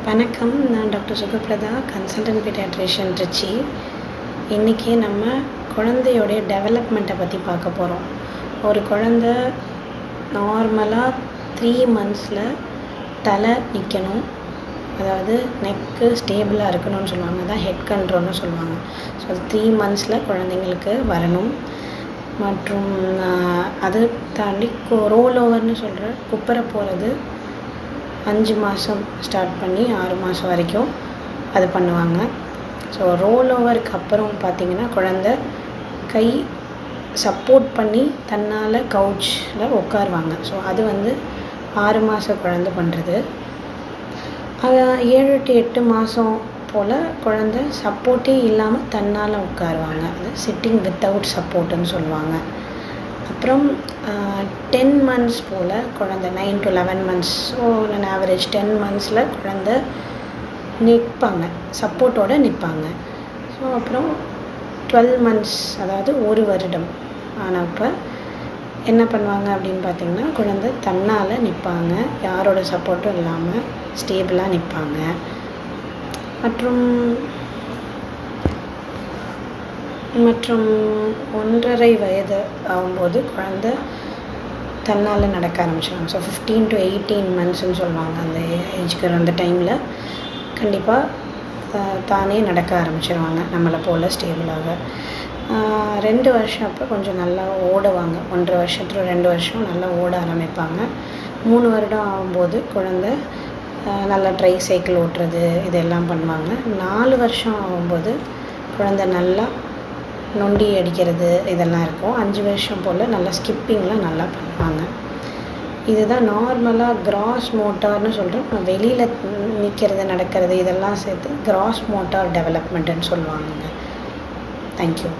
வணக்கம். நான் doctor சுகப்பிரதா, consultant paediatrician Trichy. இன்றைக்கி நம்ம குழந்தையோடைய டெவலப்மெண்ட்டை பற்றி பார்க்க போகிறோம். ஒரு குழந்த நார்மலாக 3 monthsல தலை நிற்கணும், அதாவது நெக்கு ஸ்டேபிளாக இருக்கணும்னு சொல்லுவாங்க. அதான் ஹெட் கண்ட்ரோல்னு சொல்லுவாங்க. ஸோ அது 3 monthsல குழந்தைங்களுக்கு வரணும். மற்றும் அது தாண்டி ரோல் ஓவர்னு சொல்கிற குப்புற போகிறது 5 மாதம் ஸ்டார்ட் பண்ணி 6 மாதம் வரைக்கும் அது பண்ணுவாங்க. ஸோ ரோல் ஓவருக்கு அப்புறம் பார்த்திங்கன்னா குழந்த கை சப்போர்ட் பண்ணி தன்னால் கவுச்சில் உட்காருவாங்க. ஸோ அது 6 மாத குழந்த பண்ணுறது. 7 to 8 மாதம் போல் குழந்த சப்போர்ட்டே இல்லாமல் தன்னால் உட்காருவாங்க. அது சிட்டிங் வித்தவுட் சப்போர்ட்டுன்னு சொல்லுவாங்க. அப்புறம் 10 months போல் குழந்த 9 to 11 months, ஸோ நான் ஆவரேஜ் 10 monthsல குழந்த நிற்பாங்க, சப்போர்ட்டோடு நிற்பாங்க. ஸோ அப்புறம் 12 months, அதாவது 1 வருடம் ஆனப்போ என்ன பண்ணுவாங்க அப்படின்னு பார்த்திங்கன்னா, குழந்தை தன்னால் நிற்பாங்க, யாரோட சப்போர்ட்டும் இல்லாமல் ஸ்டேபிளாக நிற்பாங்க. மற்றும் 1.5 வயது ஆகும்போது குழந்த தன்னால் நடக்க ஆரம்பிச்சிடுவாங்க. ஸோ 15 to 18 monthsன்னு சொல்லுவாங்க. அந்த ஏஜ்க்கு அந்த டைமில் கண்டிப்பாக தானே நடக்க ஆரம்பிச்சிடுவாங்க, நம்மளை போல் ஸ்டேபிளாக. 2 வருஷம் அப்போ கொஞ்சம் நல்லா ஓடுவாங்க. 1.5 வருஷத்துல 2 வருஷம் நல்லா ஓட ஆரம்பிப்பாங்க. 3 வருடம் ஆகும்போது குழந்த நல்லா ட்ரை சைக்கிள் ஓட்டுறது இதெல்லாம் பண்ணுவாங்க. 4 வருஷம் ஆகும்போது குழந்த நல்லா நொண்டி அடிக்கிறது இதெல்லாம் இருக்கும். 5 வருஷம் போல் நல்லா ஸ்கிப்பிங்லாம் நல்லா பண்ணுவாங்க. இதுதான் நார்மலாக கிராஸ் மோட்டார்னு சொல்கிறோம். வெளியில் நிற்கிறது, நடக்கிறது இதெல்லாம் சேர்த்து கிராஸ் மோட்டார் டெவலப்மெண்ட்டுன்னு சொல்லுவாங்க. தேங்க்யூ.